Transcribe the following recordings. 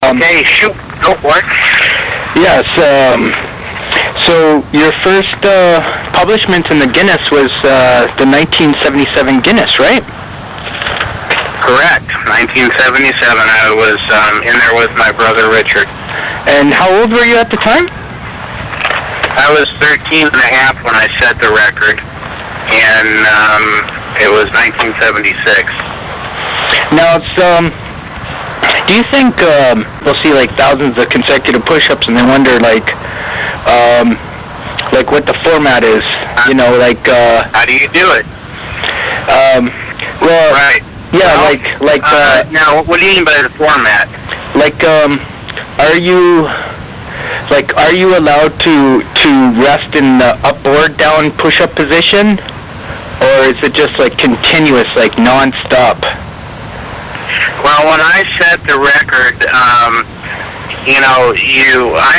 Okay, shoot. Go for it. Yes. So your first publishment in the Guinness was the 1977 Guinness, right? Correct. 1977. I was in there with my brother Richard. And how old were you at the time? I was 13 and a half when I set the record, and it was 1976. Now it's do you think we'll see like thousands of consecutive push-ups and they wonder like what the format is? You know, like how do you do it? Well, right. Yeah, well, now, what do you mean by the format? Like, are you allowed to rest in the up or down push-up position, or is it just like continuous, like non-stop? Well, when I set the record, I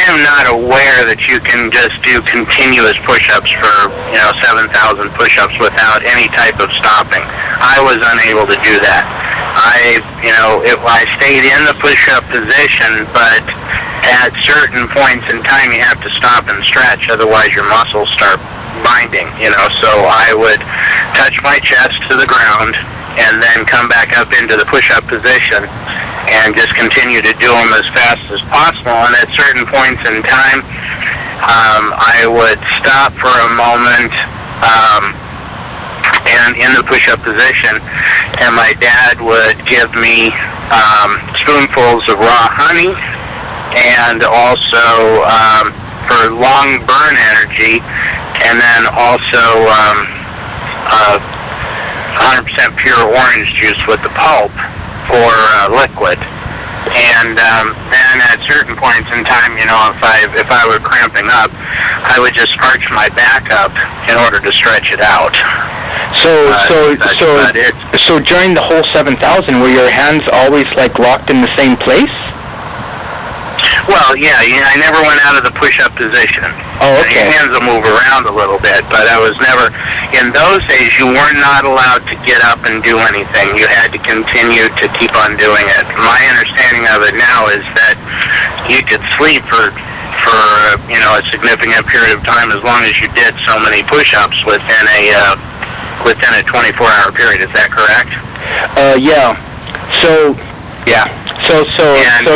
am not aware that you can just do continuous push-ups for 7,000 push-ups without any type of stopping. I was unable to do that. I stayed in the push-up position, but at certain points in time you have to stop and stretch, otherwise your muscles start binding. So I would touch my chest to the ground and then come back up into the push-up position and just continue to do them as fast as possible. And at certain points in time, I would stop for a moment and in the push-up position, and my dad would give me spoonfuls of raw honey, and also for long burn energy, and then also 100% pure orange juice with the pulp for liquid. And then at certain points in time, if I were cramping up, I would just arch my back up in order to stretch it out. So during the whole 7,000, were your hands always like locked in the same place? Well, yeah, I never went out of the push-up position. Oh, okay. Your hands will move around a little bit, but I was never, in those days, you were not allowed to get up and do anything. You had to continue to keep on doing it. My understanding of it now is that you could sleep for a significant period of time as long as you did so many push-ups within a 24-hour period. Is that correct? Yeah. So, yeah. I'm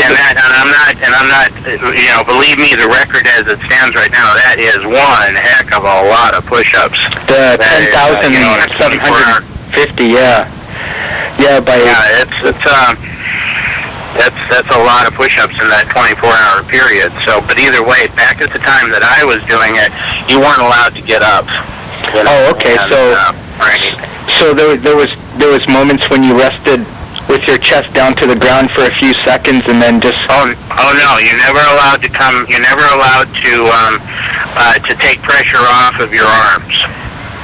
not, believe me, the record as it stands right now, that is one heck of a lot of push-ups. The 10,750, yeah. Yeah, that's a lot of push-ups in that 24-hour period. So, but either way, back at the time that I was doing it, you weren't allowed to get up. Oh, okay. Right. So there was moments when you rested with your chest down to the ground for a few seconds and then just... Oh no, you're never allowed to to take pressure off of your arms.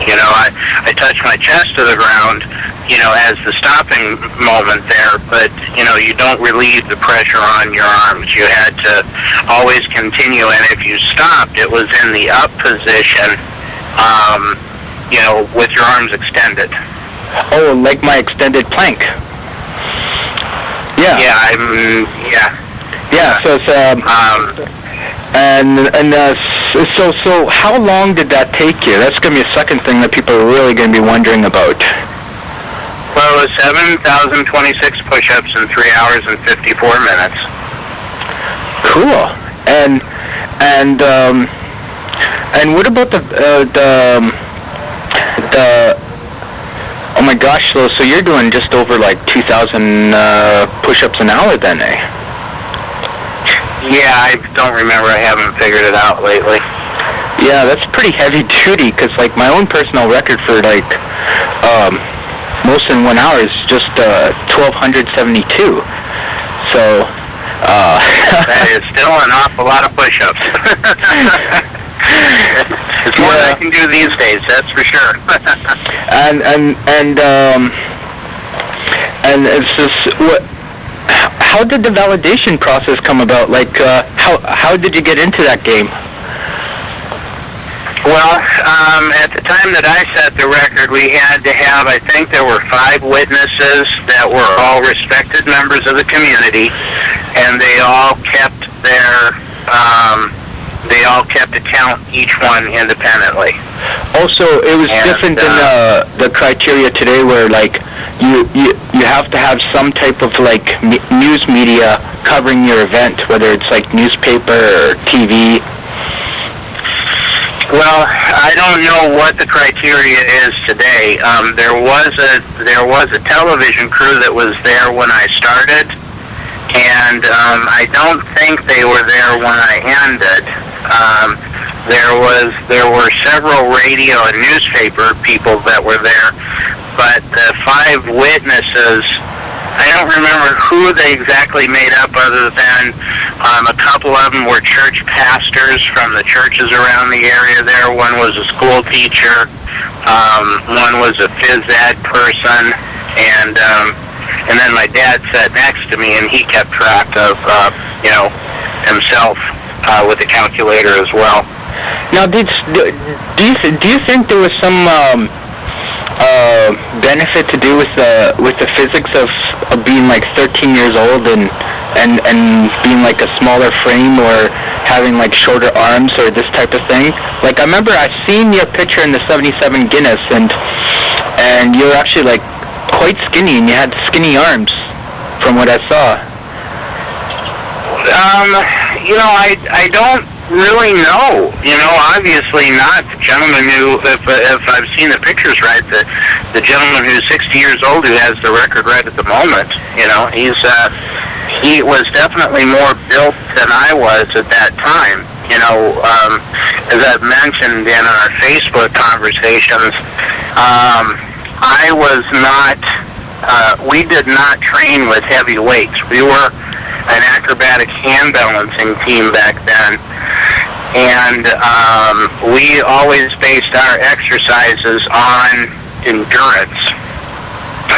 I touch my chest to the ground, as the stopping moment there, but, you don't relieve the pressure on your arms. You had to always continue, and if you stopped, it was in the up position, with your arms extended. Oh, like my extended plank. Yeah. Yeah. So it's so how long did that take you? That's going to be a second thing that people are really going to be wondering about. Well, it was 7,026 push-ups in 3 hours and 54 minutes. Cool. And what about the oh my gosh, so you're doing just over like 2,000 push-ups an hour then, eh? Yeah, I don't remember. I haven't figured it out lately. Yeah, that's pretty heavy duty, because like my own personal record for like most in 1 hour is just 1,272. So that is still an awful lot of push-ups. It's more than I can do these days, that's for sure. and it's just how did the validation process come about? Like, how did you get into that game? Well, at the time that I set the record, we had to have, I think there were 5 witnesses that were all respected members of the community, and they all kept account each one independently. Also, it was different than the criteria today, where like you have to have some type of like news media covering your event, whether it's like newspaper or TV. Well, I don't know what the criteria is today. There was a television crew that was there when I started, and I don't think they were there when I ended. There were several radio and newspaper people that were there, but the 5 witnesses, I don't remember who they exactly made up, other than a couple of them were church pastors from the churches around the area there. One was a school teacher, one was a phys ed person, and then my dad sat next to me, and he kept track of himself with the calculator as well. Now, do you think there was some benefit to do with the physics of being like 13 years old and being like a smaller frame, or having like shorter arms, or this type of thing? Like, I remember I seen your picture in the 77 Guinness, and you're actually like quite skinny, and you had skinny arms from what I saw. I don't really know. Obviously not. The gentleman who, if I've seen the pictures right, the gentleman who's 60 years old, who has the record right at the moment, he was definitely more built than I was at that time. As I've mentioned in our Facebook conversations, I was not, we did not train with heavy weights. We were an acrobatic hand balancing team back then, and we always based our exercises on endurance.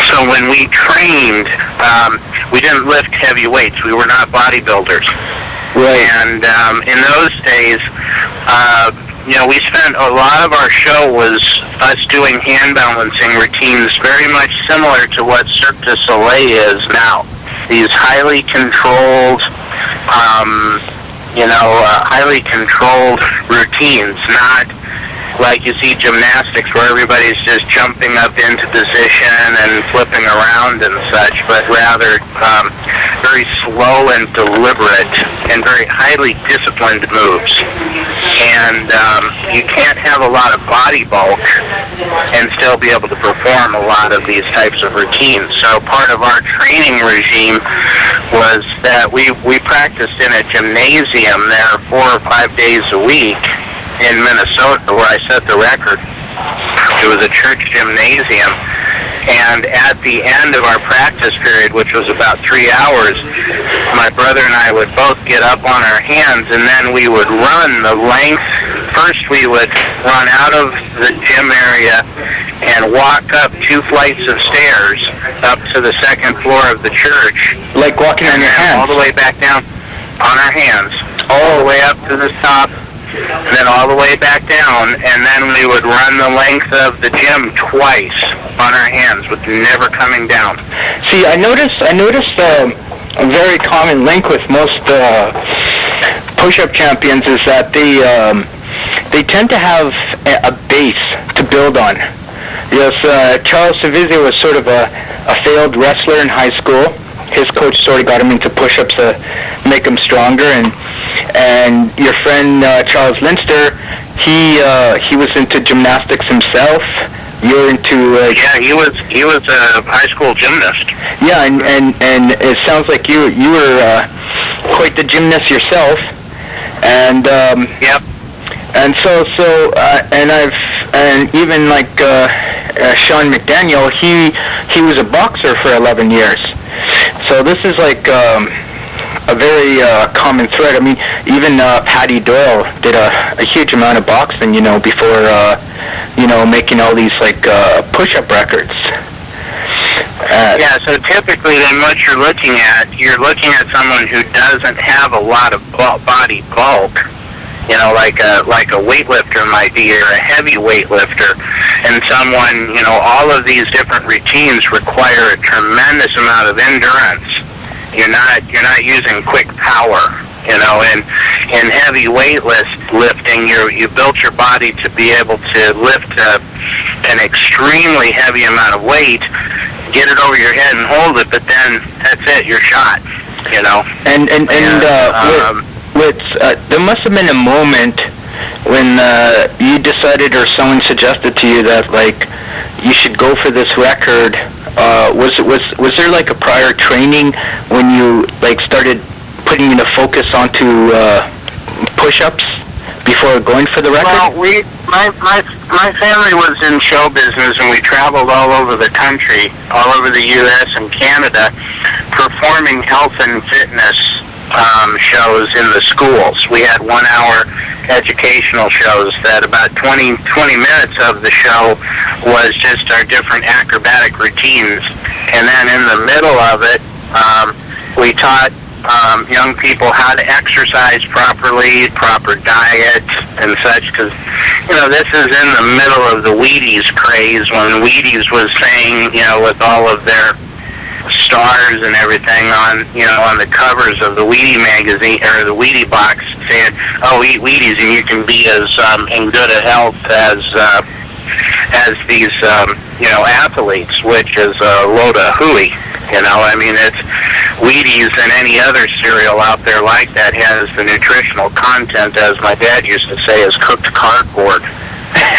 So when we trained, we didn't lift heavy weights. We were not bodybuilders. Right. And in those days, we spent a lot of our show was us doing hand balancing routines, very much similar to what Cirque du Soleil is now. These highly controlled, highly controlled routines, not like you see gymnastics where everybody's just jumping up into position and flipping around and such, but rather very slow and deliberate and very highly disciplined moves. And you can't have a lot of body bulk and still be able to perform a lot of these types of routines. So part of our training regime was that we practiced in a gymnasium there 4 or 5 days a week in Minnesota, where I set the record. It was a church gymnasium, and at the end of our practice period, which was about 3 hours, my brother and I would both get up on our hands, and then we would run the length. First, we would run out of the gym area and walk up 2 flights of stairs up to the second floor of the church. Like walking on your hands? All the way back down on our hands. All the way up to the top, and then all the way back down, and then we would run the length of the gym twice on our hands, with never coming down. See, I noticed a very common link with most push-up champions is that they tend to have a base to build on. Yes, Charles Savizio was sort of a failed wrestler in high school. His coach sort of got him into push-ups to make him stronger, and your friend Charles Linster, he was into gymnastics himself. You're into he was a high school gymnast. Yeah, and it sounds like you were quite the gymnast yourself, and yep. And so even like Sean McDaniel, he was a boxer for 11 years. So this is like a very common thread. I mean, even Patty Doyle did a huge amount of boxing, before making all these like push-up records. Yeah, so typically then what you're looking at someone who doesn't have a lot of body bulk, like a weightlifter might be, or a heavy weightlifter, and someone, all of these different routines require a tremendous amount of endurance. You're not using quick power. You know, and in heavy lifting, you built your body to be able to lift an extremely heavy amount of weight, get it over your head and hold it, but then that's it, you're shot. You know. There must have been a moment when you decided, or someone suggested to you that like you should go for this record. Was there like a prior training when you like started putting the focus onto push-ups before going for the record? Well, my family was in show business, and we traveled all over the country, all over the U.S. and Canada, performing health and fitness shows in the schools. We had 1-hour educational shows that about 20 minutes of the show was just our different acrobatic routines. And then in the middle of it, we taught young people how to exercise properly, proper diet and such, because, you know, this is in the middle of the Wheaties craze, when Wheaties was saying, you know, with all of their stars and everything on, you know, on the covers of the Wheatie magazine, or the Wheatie box, saying, oh, eat Wheaties and you can be as in good a health as these, you know, athletes, which is a load of hooey. You know, I mean, it's Wheaties and any other cereal out there like that has the nutritional content, as my dad used to say, is cooked cardboard.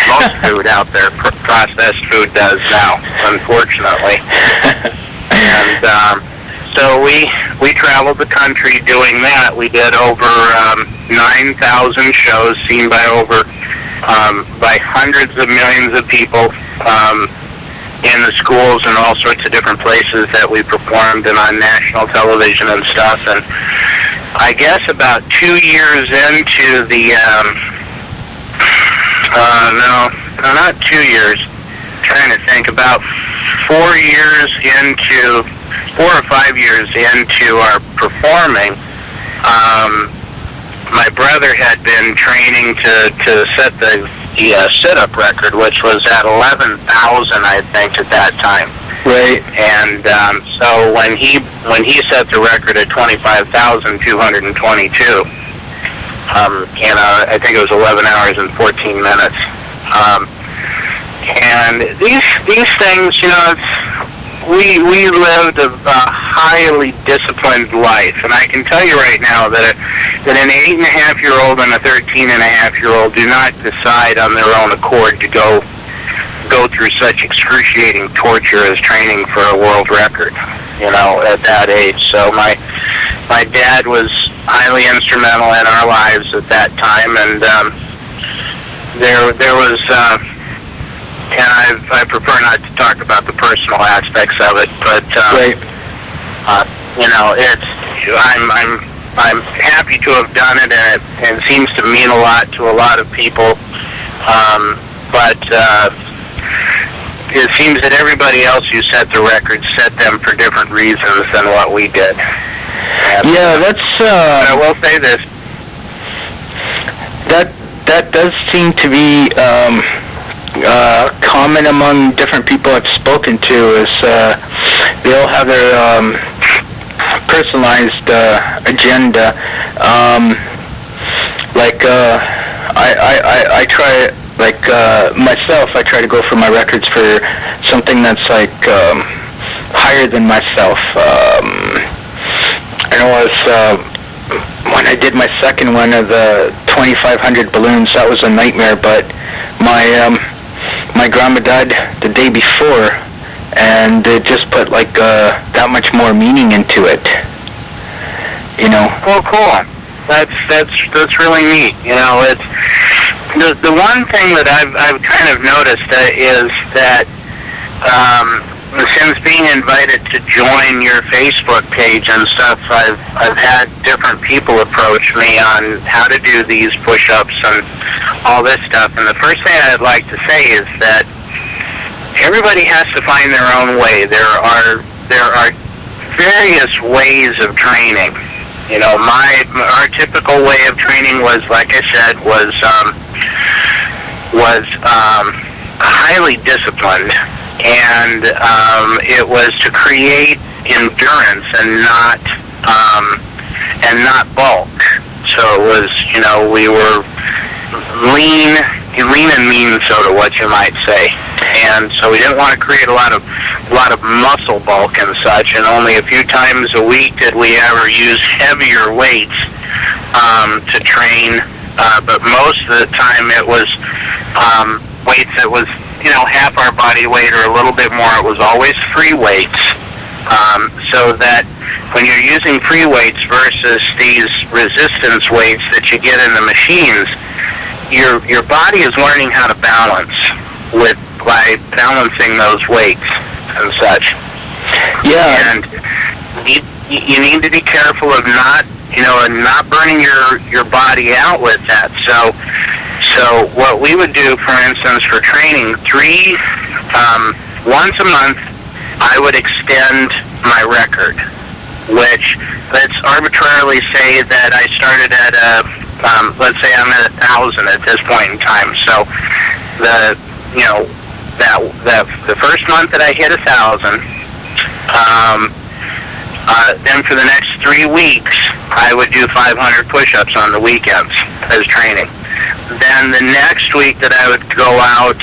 Most food out there, processed food does now, unfortunately. And so we traveled the country doing that. We did over 9,000 shows, seen by by hundreds of millions of people. In the schools and all sorts of different places that we performed, and on national television and stuff. And I guess about 2 years into the, no, not 2 years, I'm trying to think, about 4 or 5 years into our performing, my brother had been training to set the sit-up record, which was at 11,000, I think, at that time. Right. And so when he set the record at 25,222, I think it was 11 hours and 14 minutes. And these things, you know, we lived a highly disciplined life, and I can tell you right now that an 8.5-year-old and a 13.5-year-old do not decide on their own accord to go through such excruciating torture as training for a world record, you know, at that age. So my dad was highly instrumental in our lives at that time, and there was. And I prefer not to talk about the personal aspects of it, but right. You know, I'm happy to have done it, and it seems to mean a lot to a lot of people. But it seems that everybody else who set the record set them for different reasons than what we did. And, yeah, that's. But I will say this. That does seem to be. Common among different people I've spoken to is they all have their personalized agenda. I try, like myself, I try to go for my records for something that's like higher than myself. I know when I did my second one of the 2,500 balloons, that was a nightmare, but my grandma died the day before, and it just put like that much more meaning into it, you know. Well, cool. That's really neat. You know, it's the one thing that I've kind of noticed is that since being invited to join your Facebook page and stuff, I've had different people approach me on how to do these push-ups and all this stuff. And the first thing I'd like to say is that everybody has to find their own way. There are various ways of training. You know, our typical way of training was, like I said, was highly disciplined. And it was to create endurance and not and not bulk. So it was, we were lean and mean, sort of what you might say. And so we didn't want to create a lot of muscle bulk and such, and only a few times a week did we ever use heavier weights to train, but most of the time it was weights that was, half our body weight or a little bit more. It was always free weights, so that when you're using free weights versus these resistance weights that you get in the machines, your body is learning how to balance by balancing those weights and such. Yeah. And you need to be careful of not burning your body out with that. So what we would do, for instance, for training, once a month, I would extend my record, which, let's arbitrarily say that I started at let's say I'm at 1,000 at this point in time. So the first month that I hit 1,000, then for the next 3 weeks, I would do 500 push-ups on the weekends as training. Then the next week that I would go out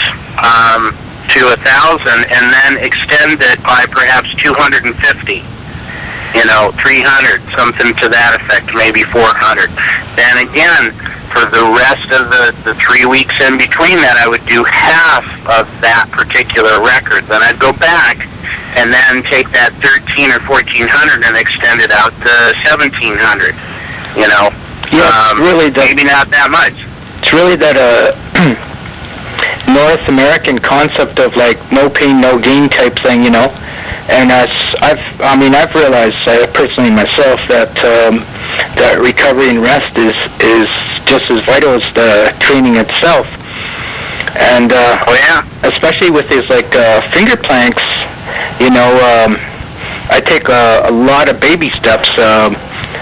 to 1,000 and then extend it by perhaps 250, 300, something to that effect, maybe 400. Then again, for the rest of the 3 weeks in between that, I would do half of that particular record. Then I'd go back and then take that 1,300 or 1,400 and extend it out to 1,700. Yeah, really maybe not that much. It's really that North American concept of like no pain, no gain type thing, And I've realized personally myself that that recovery and rest is just as vital as the training itself. And especially with these finger planks, I take a lot of baby steps.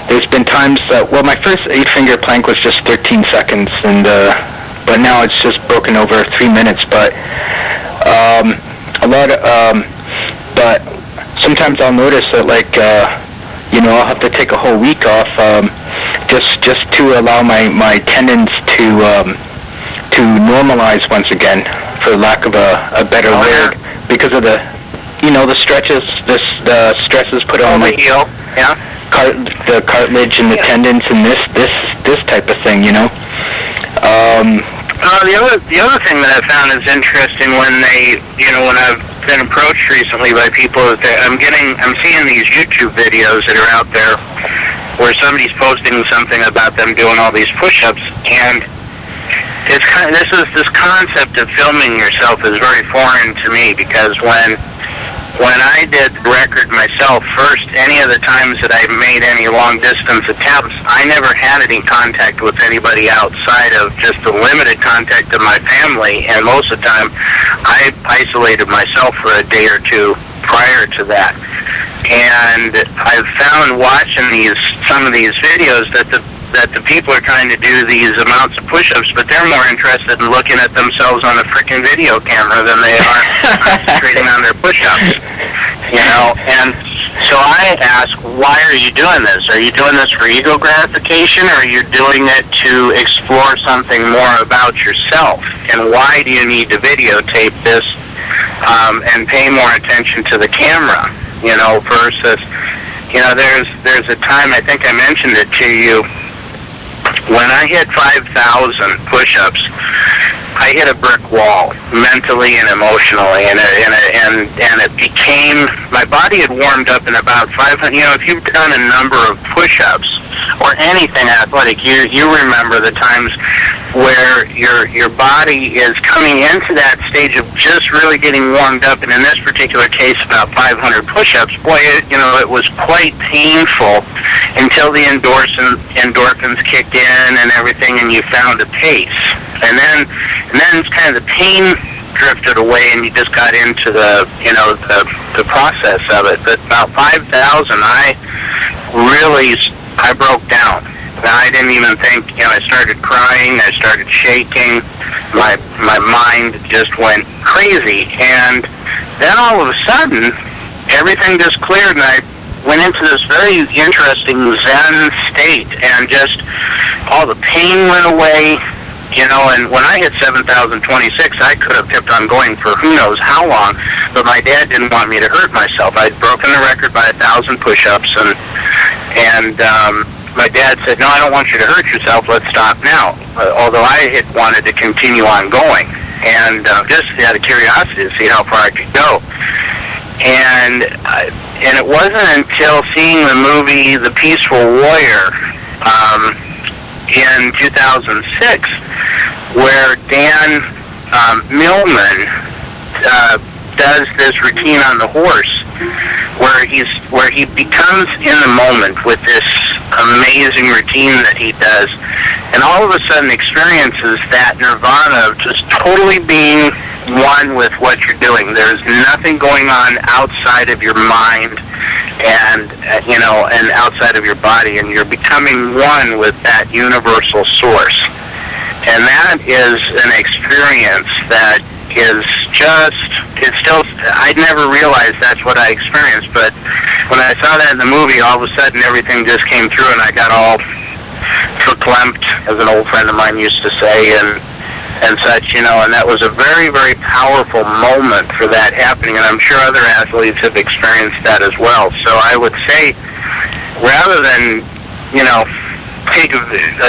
There's been times that, my first 8-finger plank was just 13 seconds, and but now it's just broken over 3 minutes. But but sometimes I'll notice that I'll have to take a whole week off just to allow my tendons to normalize once again, for lack of a better word, because of the stretches, the stresses put on the heel, the cartilage and the tendons and this type of thing, The other thing that I found is interesting when when I've been approached recently by people, is that I'm seeing these YouTube videos that are out there where somebody's posting something about them doing all these push-ups, and this concept of filming yourself is very foreign to me, because when I did the record myself, first, any of the times that I made any long-distance attempts, I never had any contact with anybody outside of just the limited contact of my family, and most of the time, I isolated myself for a day or two prior to that. And I've found watching some of these videos that the people are trying to do these amounts of push-ups, but they're more interested in looking at themselves on a freaking video camera than they are concentrating on their push-ups. And so I ask, why are you doing this? Are you doing this for ego gratification, or are you doing it to explore something more about yourself? And why do you need to videotape this and pay more attention to the camera? Versus, there's a time, I think I mentioned it to you, when I hit 5,000 push-ups, I hit a brick wall, mentally and emotionally, and it became, my body had warmed up in about 500. If you've done a number of push-ups or anything athletic, you remember the times where your body is coming into that stage of just really getting warmed up, and in this particular case, about 500 push-ups. Boy, it was quite painful until the endorphins kicked in and everything, and you found a pace. And then it's kind of the pain drifted away, and you just got into the process of it. But about 5,000, I broke down. I didn't even think, I started crying, I started shaking, my mind just went crazy, and then all of a sudden, everything just cleared, and I went into this very interesting Zen state, and just all the pain went away. You know, and when I hit 7,026, I could have kept on going for who knows how long, but my dad didn't want me to hurt myself. I'd broken the record by 1,000 push-ups, and my dad said, no, I don't want you to hurt yourself, let's stop now. Although I had wanted to continue on going, and just out of curiosity to see how far I could go. And it wasn't until seeing the movie The Peaceful Warrior in 2006 where Dan Millman does this routine on the horse where he becomes in the moment with this amazing routine that he does, and all of a sudden experiences that nirvana of just totally being one with what you're doing. There's nothing going on outside of your mind and and outside of your body, and you're becoming one with that universal source. And that is an experience that is just, I'd never realized that's what I experienced, but when I saw that in the movie, all of a sudden everything just came through, and I got all verklempt, as an old friend of mine used to say, and such, and that was a very, very powerful moment for that happening, and I'm sure other athletes have experienced that as well. So I would say, rather than,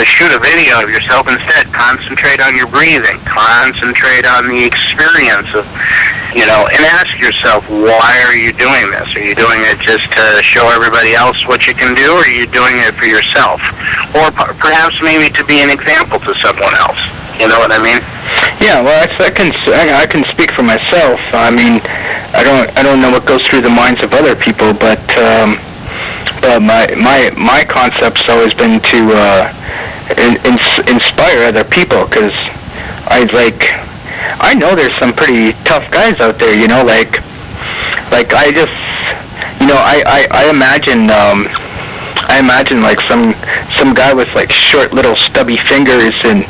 shoot a video of yourself, instead concentrate on your breathing, concentrate on the experience of, and ask yourself, why are you doing this? Are you doing it just to show everybody else what you can do, or are you doing it for yourself? Or perhaps maybe to be an example to someone else. You know what I mean? Yeah, well, I can speak for myself. I mean, I don't know what goes through the minds of other people, but my concept's always been to inspire other people, because I know there's some pretty tough guys out there. Like I just, I imagine like some guy with like short little stubby fingers and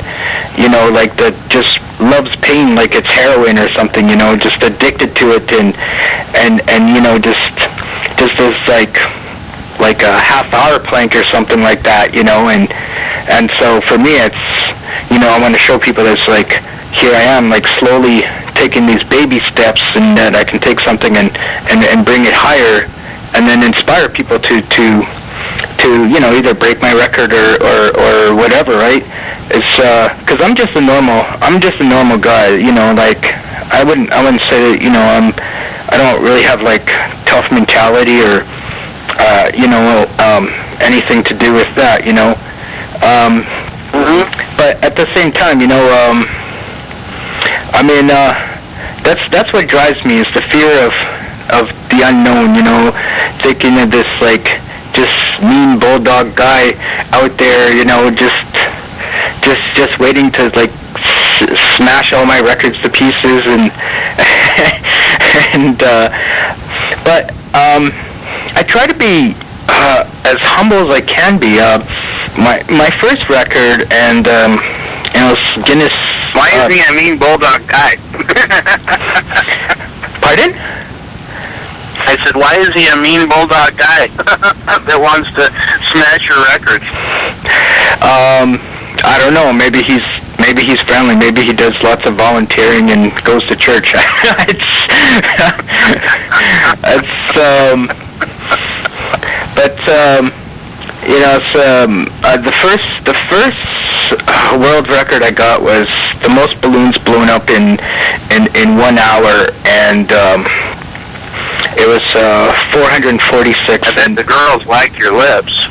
that just loves pain like it's heroin or something, just addicted to it, and just this like a half-hour plank or something like that, and so for me it's, I want to show people that it's like, here I am, like slowly taking these baby steps, and that I can take something and bring it higher, and then inspire people to either break my record or whatever, right? It's because I'm just a normal guy, like I wouldn't say that, I don't really have like tough mentality or anything to do with that, but at the same time, I mean, that's what drives me, is the fear of the unknown, thinking of this like just mean bulldog guy out there, just waiting to like smash all my records to pieces, and but I try to be as humble as I can be. My first record, and Guinness. Why is he a mean bulldog guy? Pardon? I said, why is he a mean bulldog guy that wants to smash your records? I don't know. Maybe he's friendly. Maybe he does lots of volunteering and goes to church. The first world record I got was the most balloons blown up in 1 hour, and it was 446. I bet the girls like your lips.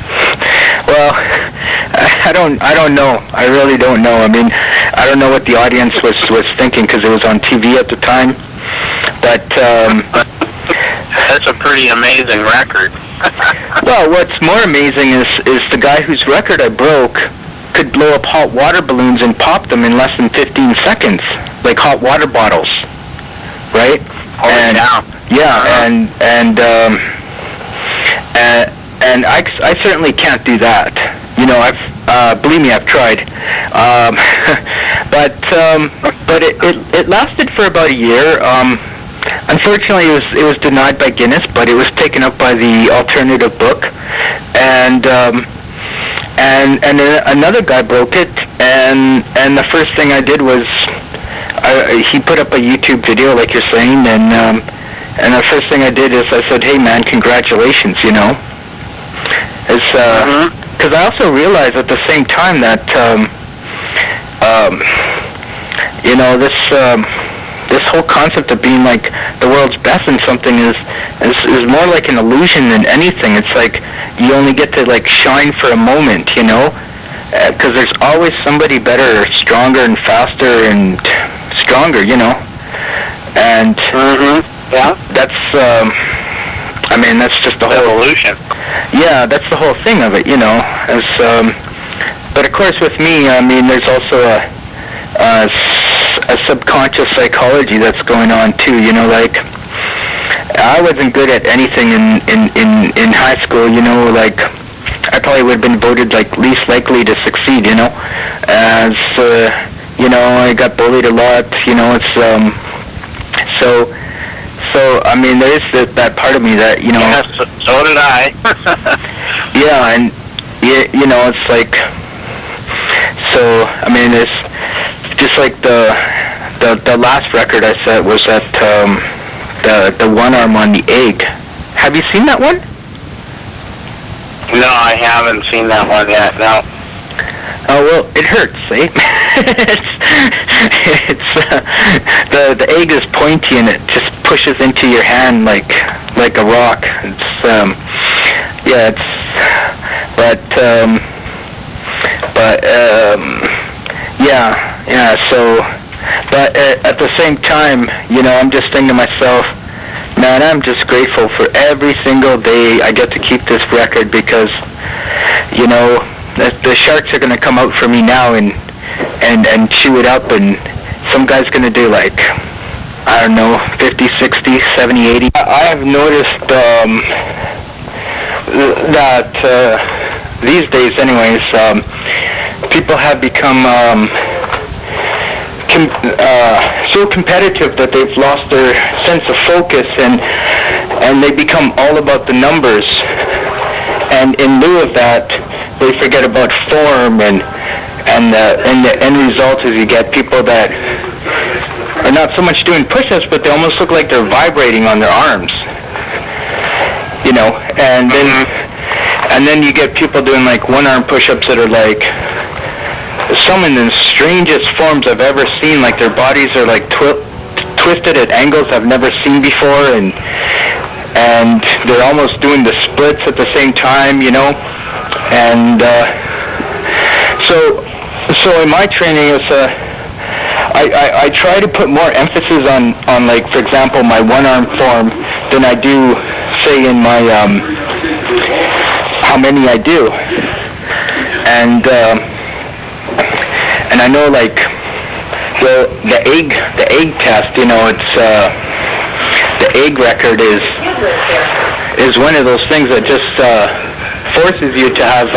Well, I don't know. I really don't know. I mean, I don't know what the audience was thinking, because it was on TV at the time. But that's a pretty amazing record. Well, what's more amazing is the guy whose record I broke could blow up hot water balloons and pop them in less than 15 seconds, like hot water bottles, right? And I certainly can't do that. Believe me, I've tried. But it lasted for about a year. unfortunately, it was denied by Guinness, but it was taken up by the alternative book, and then another guy broke it, and the first thing I did was he put up a YouTube video, like you're saying, and the first thing I did is I said, hey man, congratulations, you know. It's because I also realized at the same time that you know, this whole concept of being like the world's best in something is more like an illusion than anything. It's like you only get to like shine for a moment, you know, because there's always somebody better, stronger, and faster, and stronger, you know. And yeah, that's I mean, that's just the whole evolution. Yeah, that's the whole thing of it, you know. As but of course, with me, I mean, there's also a subconscious psychology that's going on too. You know, like I wasn't good at anything in high school. You know, like I probably would have been voted like least likely to succeed. You know, as you know, I got bullied a lot. You know, it's so I mean, there is that part of me that, you know. Yes, so did I. Yeah, and you know, it's like, so I mean, it's just like the last record I set was at the one arm on the egg. Have you seen that one? No, I haven't seen that one yet. No. Oh well, it hurts, eh? it's the egg is pointy and it just pushes into your hand like a rock. It's yeah, it's yeah. So, but at the same time, you know, I'm just thinking to myself, man, I'm just grateful for every single day I get to keep this record, because, you know, the sharks are going to come out for me now and chew it up, and some guy's going to do like, I don't know, 50, 60, 70, 80. I have noticed that these days anyways, people have become so competitive that they've lost their sense of focus, and they become all about the numbers, and in lieu of that, they forget about form, and the end result is you get people that are not so much doing push-ups, but they almost look like they're vibrating on their arms, you know, and then you get people doing like one-arm push-ups that are like some in the strangest forms I've ever seen, like their bodies are like twisted at angles I've never seen before, and they're almost doing the splits at the same time, you know. And so in my training, it's I try to put more emphasis on like, for example, my one-arm form than I do, say, in my how many I do. And I know, like, the egg test, you know, it's the egg record is one of those things that just forces you to have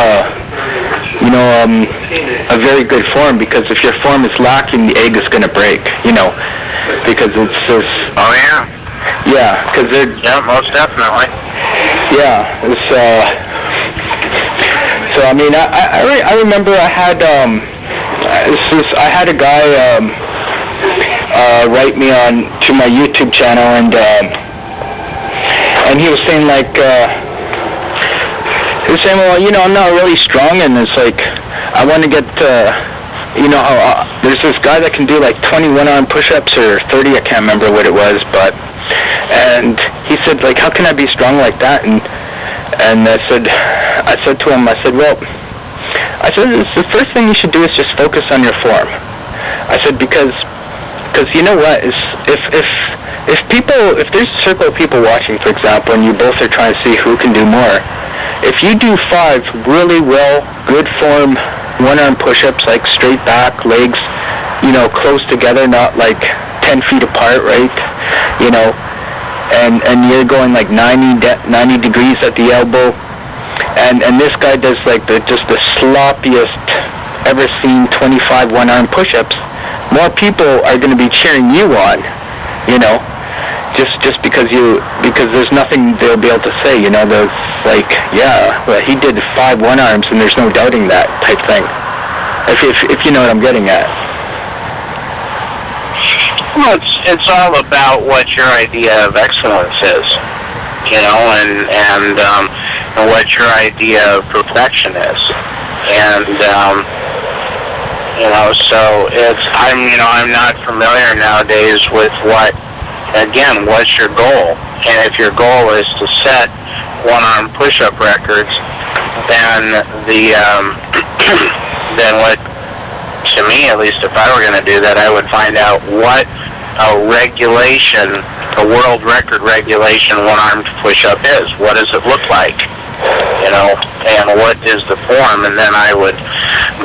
you know, a very good form, because if your form is lacking, the egg is going to break, you know, because it's just... Oh, yeah? Yeah, because they're... Yeah, most definitely. Yeah, it's, so, I mean, I remember I had, I had a guy write me on to my YouTube channel, and he was saying, like, he was saying, well, you know, I'm not really strong, and it's like, I want to get, you know, there's this guy that can do like 21 arm push-ups or 30, I can't remember what it was, but, and he said, like, how can I be strong like that? And I said to him, I said, well, the first thing you should do is just focus on your form. I said, because you know what, is if there's a circle of people watching, for example, and you both are trying to see who can do more, if you do 5 really well, good form, one-arm push-ups, like straight back, legs, you know, close together, not like 10 feet apart, right, you know, and you're going like 90 degrees at the elbow, and this guy does like just the sloppiest ever seen 25 one-arm push-ups, more people are going to be cheering you on, you know, just because there's nothing they'll be able to say, you know, there's like, yeah, well, he did 5 one-arms and there's no doubting that type thing, if you know what I'm getting at. Well, it's all about what your idea of excellence is, you know, and what your idea of perfection is, and you know, so I'm not familiar nowadays with what's your goal, and if your goal is to set one-arm push-up records, then then what, to me at least, if I were going to do that, I would find out what a world record regulation one-armed push-up is. What does it look like? You know, and what is the form? And then I would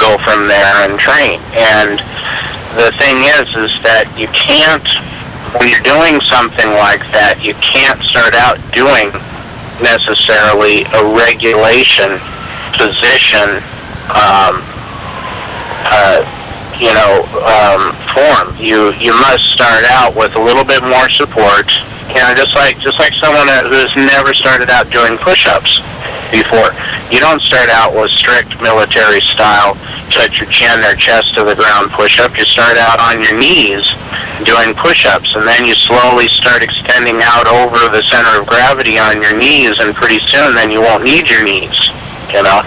go from there and train. And the thing is that you can't, when you're doing something like that, you can't start out doing necessarily a regulation position form. You must start out with a little bit more support. You know, just like someone who's never started out doing push-ups before. You don't start out with strict military style, touch your chin or chest to the ground push-up. You start out on your knees doing push-ups, and then you slowly start extending out over the center of gravity on your knees, and pretty soon then you won't need your knees, you know.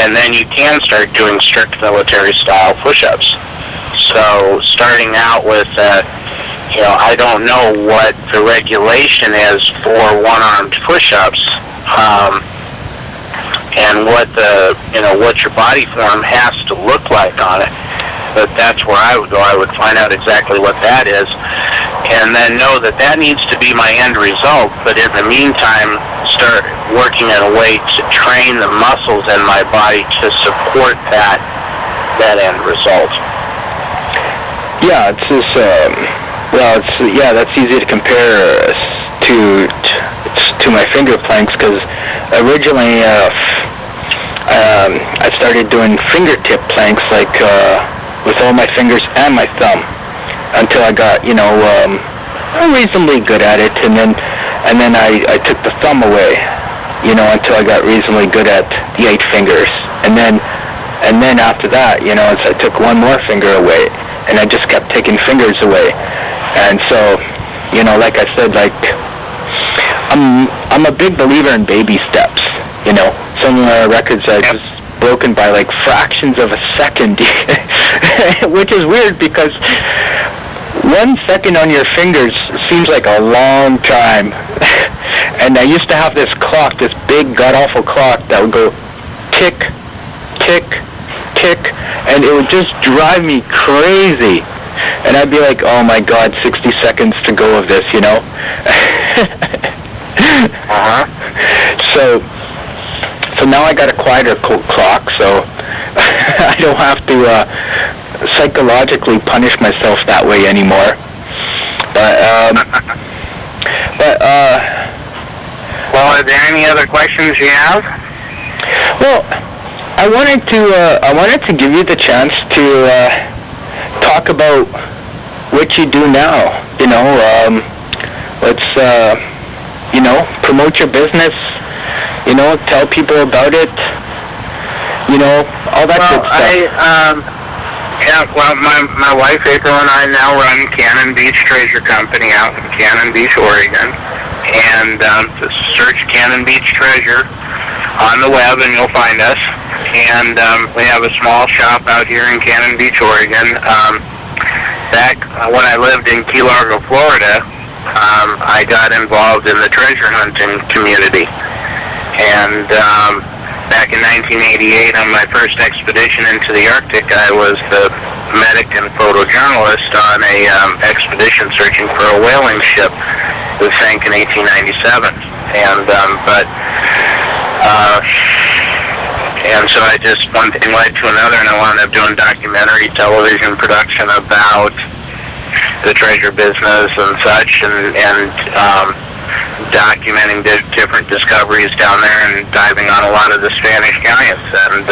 And then you can start doing strict military style push-ups. So starting out with you know, I don't know what the regulation is for one-armed push-ups, and what your body form has to look like on it. But that's where I would go. I would find out exactly what that is, and then know that needs to be my end result. But in the meantime, start working in a way to train the muscles in my body to support that end result. Yeah, it's just, that's easy to compare to my finger planks, because originally I started doing fingertip planks, like with all my fingers and my thumb, until I got, you know, reasonably good at it, and then I took the thumb away, you know, until I got reasonably good at the 8 fingers, and then after that, you know, I took one more finger away, and I just kept taking fingers away. And so, you know, like I said, like, I'm a big believer in baby steps, you know. Some records are just broken by like fractions of a second, which is weird because 1 second on your fingers seems like a long time. And I used to have this clock, this big god-awful clock that would go tick, tick, tick, and it would just drive me crazy. And I'd be like, oh my God, 60 seconds to go of this, you know? So now I got a quieter clock, so I don't have to psychologically punish myself that way anymore. Well, are there any other questions you have? Well, I wanted to give you the chance to talk about what you do now. You know, let's you know, promote your business. You know, tell people about it. You know, all that good stuff. My wife April and I now run Cannon Beach Treasure Company out in Cannon Beach, Oregon, and just search Cannon Beach Treasure on the web and you'll find us. And we have a small shop out here in Cannon Beach, Oregon. Back when I lived in Key Largo, Florida, I got involved in the treasure hunting community. And back in 1988, on my first expedition into the Arctic, I was the medic and photojournalist on a expedition searching for a whaling ship that sank in 1897. And so I just, one thing led to another, and I wound up doing documentary television production about the treasure business and such, and documenting different discoveries down there and diving on a lot of the Spanish galleons. And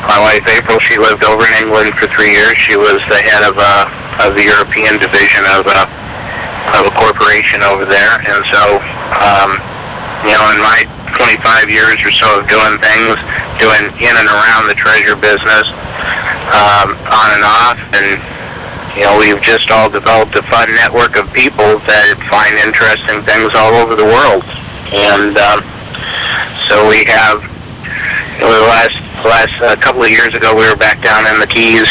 my wife April, she lived over in England for 3 years. She was the head of the European division of of a corporation over there. And so, in my 25 years or so of doing in and around the treasure business, on and off, and we've just all developed a fun network of people that find interesting things all over the world. And so we have, the last couple of years ago, we were back down in the Keys,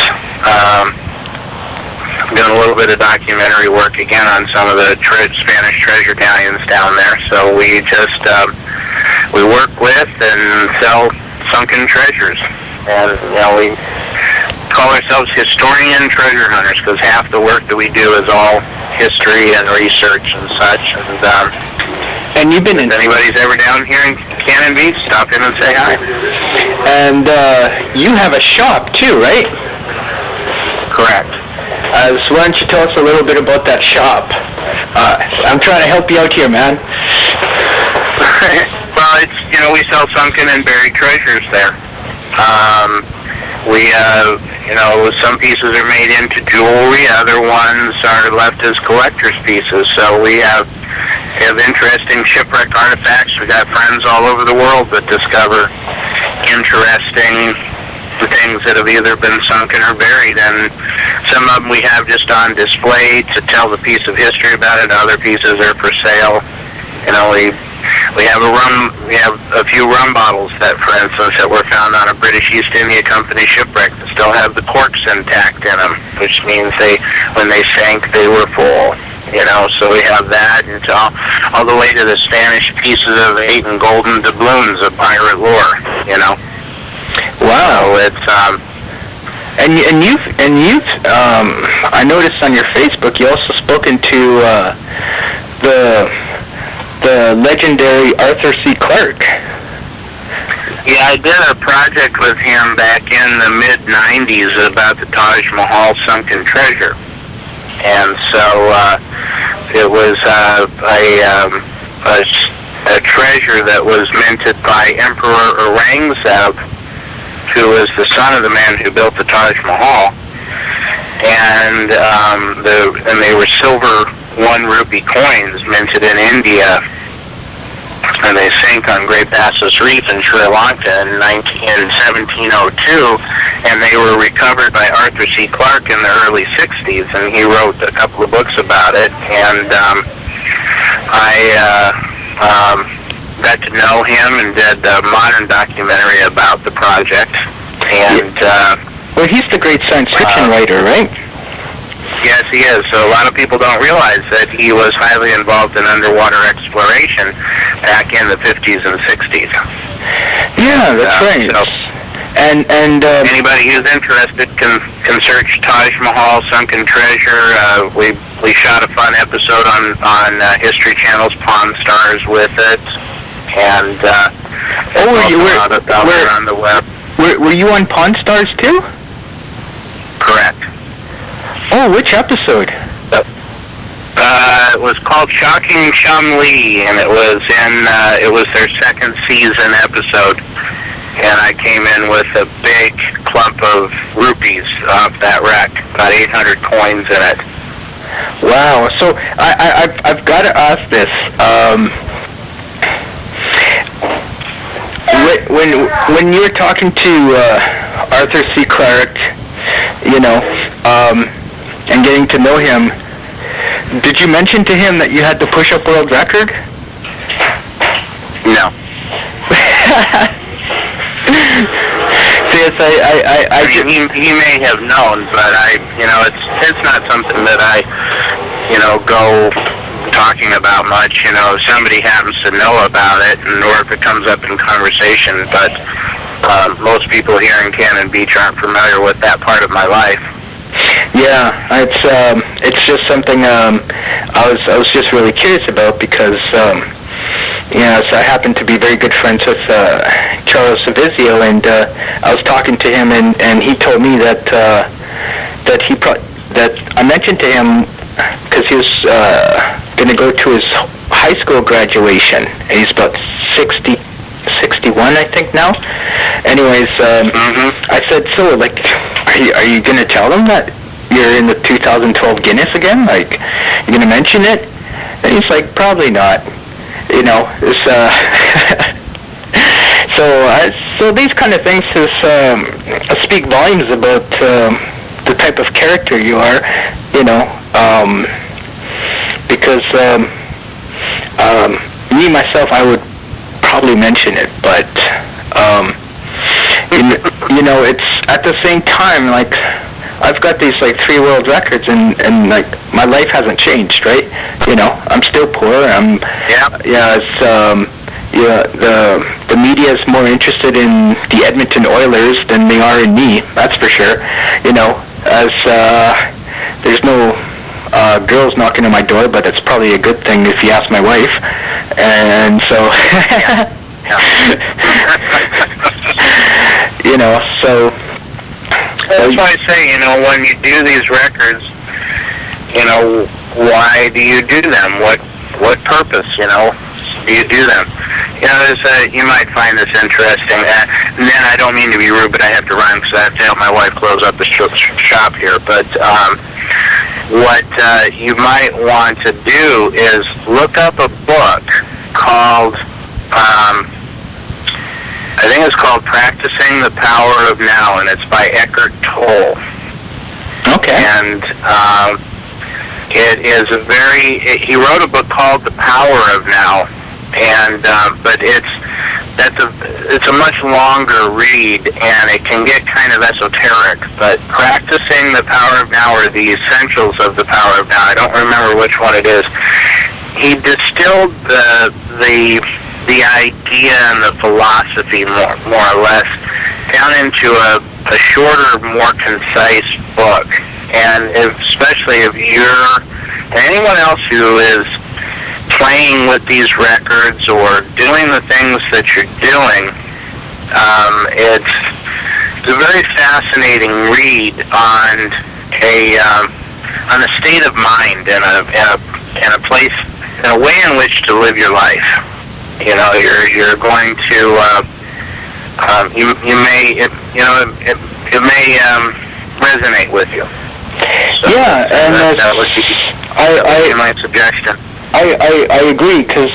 doing a little bit of documentary work again on some of the Spanish treasure galleons down there. So we just we work with and sell sunken treasures, and we call ourselves historian treasure hunters because half the work that we do is all history and research and such. And you've been if anybody's ever down here in Cannon Beach, stop in and say hi. And you have a shop too, right? Correct. So why don't you tell us a little bit about that shop? I'm trying to help you out here, man. Well, it's, we sell sunken and buried treasures there. We, some pieces are made into jewelry, other ones are left as collector's pieces. So we have interesting shipwreck artifacts. We got friends all over the world that discover interesting things that have either been sunken or buried, and some of them we have just on display to tell the piece of history about it. Other pieces are for sale. We have a few rum bottles that, for instance, that were found on a British East India Company shipwreck that still have the corks intact in them, which means when they sank, they were full. So we have that, and all the way to the Spanish pieces of 8 and golden doubloons of pirate lore. Wow. So it's and you've I noticed on your Facebook you also spoken to the legendary Arthur C. Clarke. Yeah, I did a project with him back in the mid-'90s about the Taj Mahal sunken treasure. And so it was a treasure that was minted by Emperor Aurangzeb, who was the son of the man who built the Taj Mahal. And they were silver 1 rupee coins minted in India, and they sank on Great Basses Reef in Sri Lanka in 1702, and they were recovered by Arthur C. Clarke in the early 60s, and he wrote a couple of books about it, and I got to know him and did a modern documentary about the project. And well, he's the great science fiction writer, right? Yes, he is. So a lot of people don't realize that he was highly involved in underwater exploration back in the 50s and 60s. Yeah, that's right. So and anybody who's interested can search Taj Mahal sunken treasure. We shot a fun episode on History Channel's Pawn Stars with it, and on the web. Were you on Pawn Stars too? Correct. Oh, which episode? It was called Shocking Chum-Li, and it was their second season episode. And I came in with a big clump of rupees off that wreck, about 800 coins in it. Wow. So I've got to ask this. When you were talking to Arthur C. Clarke, and getting to know him, did you mention to him that you had the push-up world record? No. Yes, he may have known, but it's not something that I go talking about much. If somebody happens to know about it, or if it comes up in conversation, but most people here in Cannon Beach aren't familiar with that part of my life. Yeah, it's just something I was just really curious about because so I happen to be very good friends with Charles Savizio, and I was talking to him, and he told me that I mentioned to him because he was going to go to his high school graduation, and he's about 61, I think now. Anyways, I said, so are you going to tell them that you're in the 2012 Guinness again? you going to mention it? And he's like, probably not. You know, it's, so these kind of things speak volumes about the type of character you are, you know, because me, myself, I would probably mention it, but, you know, it's at the same time, like, I've got these, like, 3 world records, and like, my life hasn't changed, right? You know, I'm still poor, the media is more interested in the Edmonton Oilers than they are in me, that's for sure. You know, as there's no girls knocking on my door, but it's probably a good thing if you ask my wife. And so, you know, so... That's why I say, you know, when you do these records, you know, why do you do them? What purpose, you know, do you do them? You know, you might find this interesting. And then I don't mean to be rude, but I have to run because I have to help my wife close up the shop here. But what you might want to do is look up a book called, I think it's called Practicing the Power of Now, and it's by Eckhart Tolle. Okay. And it is he wrote a book called The Power of Now, and but it's a much longer read, and it can get kind of esoteric. But Practicing the Power of Now, or the essentials of the Power of Now, I don't remember which one it is. He distilled the idea and the philosophy more or less down into a shorter, more concise book. And especially if and anyone else who is playing with these records or doing the things that you're doing, it's a very fascinating read on a state of mind and a place, and a way in which to live your life. You know, you're going to it may resonate with you. So, yeah, and that would be my suggestion. I agree, because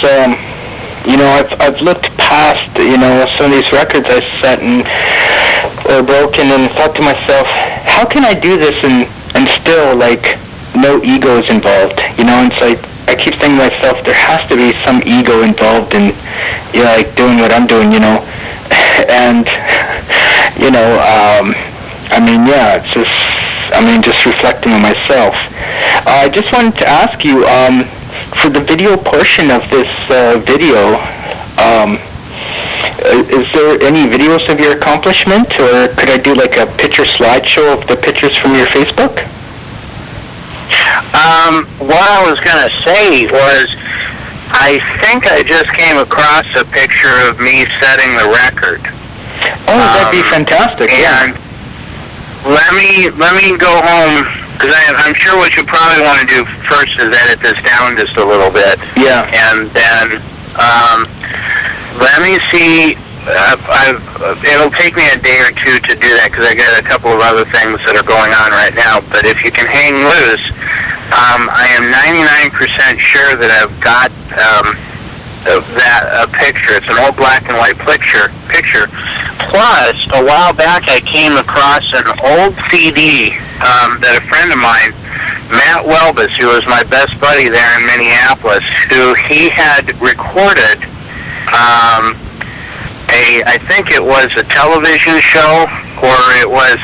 you know, I've looked past, you know, some of these records I set or broken, and thought to myself, how can I do this and still, like, no ego is involved? You know, and it's like, I keep thinking to myself, there has to be some ego involved in, you know, like, doing what I'm doing, you know. And, you know, I mean, yeah, it's just, just reflecting on myself. I just wanted to ask you, for the video portion of this video, is there any videos of your accomplishment, or could I do like a picture slideshow of the pictures from your Facebook? What I was going to say was, I think I just came across a picture of me setting the record. Oh, that'd be fantastic. And let me go home, because I'm sure what you probably want to do first is edit this down just a little bit. Yeah. And then let me see. It'll take me a day or two to do that, because I got a couple of other things that are going on right now. But if you can hang loose, I am 99% sure that I've got a picture. It's an old black and white picture. Plus, a while back I came across an old CD that a friend of mine, Matt Welbus, who was my best buddy there in Minneapolis, who he had recorded I think it was a television show, or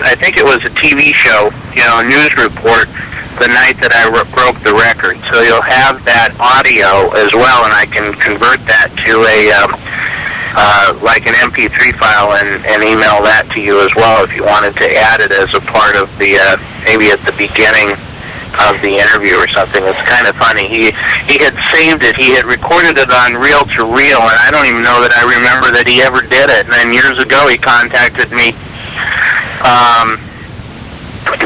I think it was a TV show, you know, a news report, the night that I broke the record. So you'll have that audio as well, and I can convert that to like an MP3 file and email that to you as well if you wanted to add it as a part of the, maybe at the beginning of the interview or something. It's kind of funny. He had saved it. He had recorded it on reel-to-reel, and I don't even know that I remember that he ever did it. And then years ago he contacted me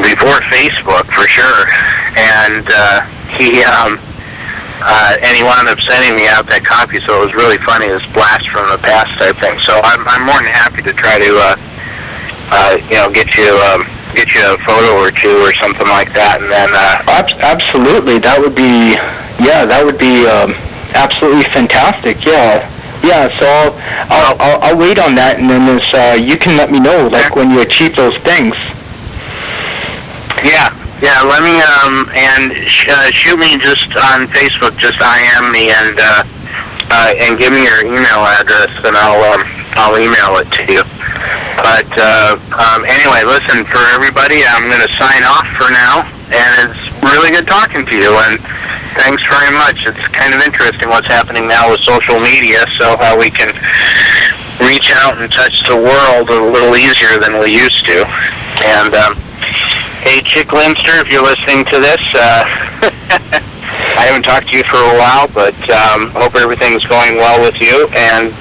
before Facebook, for sure, and he wound up sending me out that copy. So it was really funny, this blast from the past type thing. So I'm more than happy to try to you know, get you get you a photo or two or something like that, and then Absolutely, that would be absolutely fantastic. Yeah. So I'll wait on that, and then you can let me know when you achieve those things. Yeah. Let me shoot me just on Facebook. Just IM me and give me your email address, and I'll email it to you. But anyway, listen, for everybody, I'm going to sign off for now, and it's really good talking to you, and thanks very much. It's kind of interesting what's happening now with social media, so how we can reach out and touch the world a little easier than we used to. And hey, Chick Linster, if you're listening to this, I haven't talked to you for a while, but hope everything's going well with you, and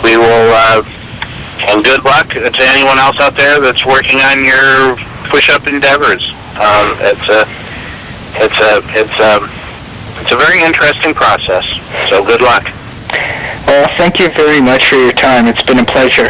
we will, and good luck to anyone else out there that's working on your push-up endeavors. It's a very interesting process, so good luck. Well, thank you very much for your time. It's been a pleasure.